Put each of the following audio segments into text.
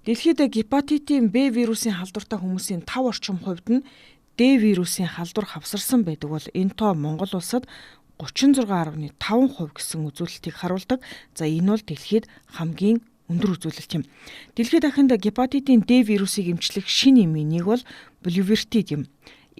Дэлхийд гепатитын Б вирусын халдвартай хүмүүсийн 5 орчим хувьд нь Д вирусын халдвар хавсарсан байдаг бол энэ тоо Монгол улсад 36.5% гэсэн үзүүлэлтийг харуулдаг. За энэ бол дэлхийд хамгийн өндөр үзүүлэлт юм. Дэлхийд дахинд гепатитын Д вирусыг эмчлэх шинэ эмийн нэг бол Bulevirtide юм.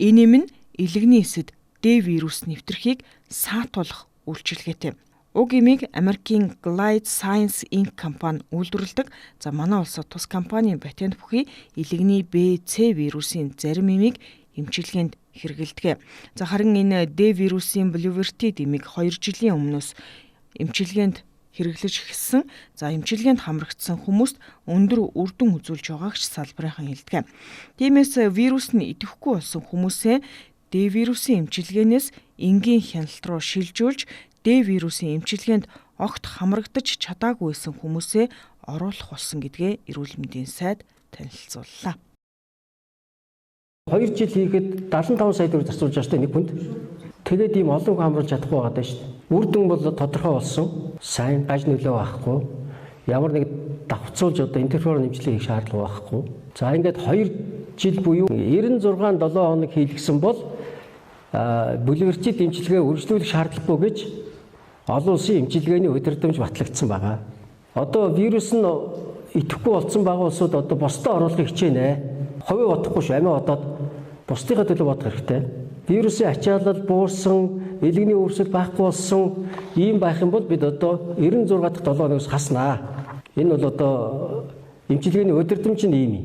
Энэ эм нь элэгний эсэд Д вирус нэвтрхийг саатуулах үйлчилгээтэй. Уг эмийг Америкийн Gilead Sciences Inc компани үйлдвэрлэдэг. За манай улсад тус компанийн патент бүхий элэгний Б/С вирусын зарим эмийг эмчилгээнд хэрэгэлдэг. За харин энэ Д вирусын Bulevirtide эмийг 2 жилийн өмнөөс эмчилгээнд хэрэглэж эхэлсэн. За эмчилгээнд хамрагдсан хүмүүст өндөр үр дүн үзүүлж байгааг ч салбарынхан хэлдэг. Тиймээс вирус нь идэвхгүй болсон хүмүүсээ Д вирусын эмчилгээнээс энгийн хяналт руу шилжүүлж Д вирусын эмчилгээнд огт хамрагдаж чадаагүйсэн хүмүүсээ оруулах болсон гэдгээ эрүүл мэндийн сайд танилцууллаа. 2 жил хийхэд 75 сая төгрөг зарцуулж байгаа шүү дээ нэг хүнд. Тэгээд ийм олон хүн хамруулж чадахгүй байгаа даа шүү дээ. Үр дүн бол тодорхой болсон. Сайн гаж нөлөө байхгүй. Ямар нэг давхцуулж одоо интерферон эмчилгээ хийх шаардлага байхгүй. За ингээд 2 жил буюу 96 7 хоног хийлгсэн бол Bulevirtide эмчилгээ үргэлжлүүлэх шаардлагагүй гэж олон улсын эмчилгээний удирдамж батлагдсан байгаа. Одоо вирус нь идэвхгүй болсон байгаа улсууд одоо бусдад оруулахыг хичээнэ. Ховөө бодохгүй шүү, амиа бодоод бусдынхаа төлөө бодох хэрэгтэй. Вирусын ачаалал буурсан, элэгний өвсөл байхгүй болсон ийм байх юм бол бид одоо 96 дахь 7 хоногоос хаснаа. Энэ бол одоо эмчилгээний удирдамж нь ийм юм.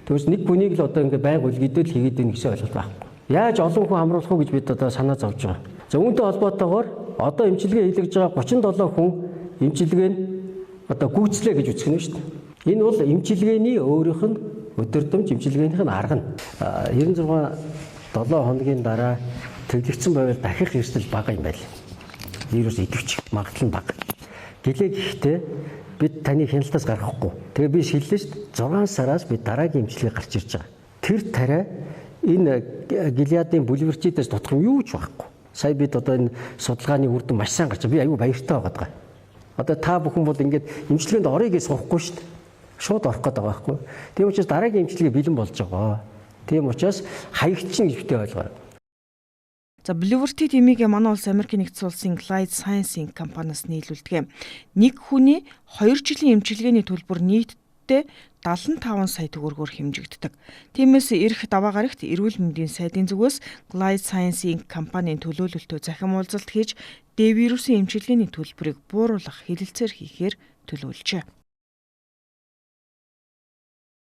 Тэгвэл нэг хүнийг л одоо ингээ байнга үлгэдэл хийгээд байна гэсэн ойлголт байхгүй. Яаж олон хүн хамруулах уу гэж бид одоо санаа зовж байгаа. За үүнтэй холбоотойгоор одоо эмчилгээ хийлгэж байгаа 37 хүн эмчилгээ нь одоо гүйцлээ гэж үзэх нь шүү дээ. Энэ бол эмчилгээний өөрийнх нь удирдамж, эмчилгээнийх нь арга нь 96 7 хоногийн дараа төвлөгдсөн байвал дахих эрсдэл бага юм байл. Вирус идэвч магадлал нь бага. Гэлээ гэхдээ бид таны хяналтаас гаргахгүй. Тэгээ би шилжлээ шүү дээ. 6 сараас бид дараагийн эмчилгээ гарч ирж байгаа. Тэр тариа энэ Gilead-ийн Bulevirtide-ээс тутах юм юу ч байхгүй. Сая бид одоо энэ судалгааны үр дүн маш сайн гарч би аюу баяртай байгаа. Одоо та бүхэн бол ингээд эмчилгээнд орё гэж суухгүй шүү дээ. Шууд орох гээд байгаа байхгүй. Тийм учраас дараагийн эмчилгээ бэлэн болж байгаа. Тийм учраас хаягдчихна гэж битээ ойлгоо. За Bulevirtide эмийг манай улс Америкийн нэгдсэн улсын Gilead Sciences Inc компаниас нийлүүлдэг. Нэг хүний 2 жилийн эмчилгээний төлбөр нийтдээ 75 сая төгрөгөөр хэмжигддэг. Тиймээс ирэх даваа гарагт эрүүл мэндийн сайдын зүгээс Gilead Sciences Inc компанийн төлөөлөлтөө захин уулзалт хийж Д вирусын эмчилгээний төлбөрийг бууруулах хэлэлцээр хийхээр төлөвлөжээ.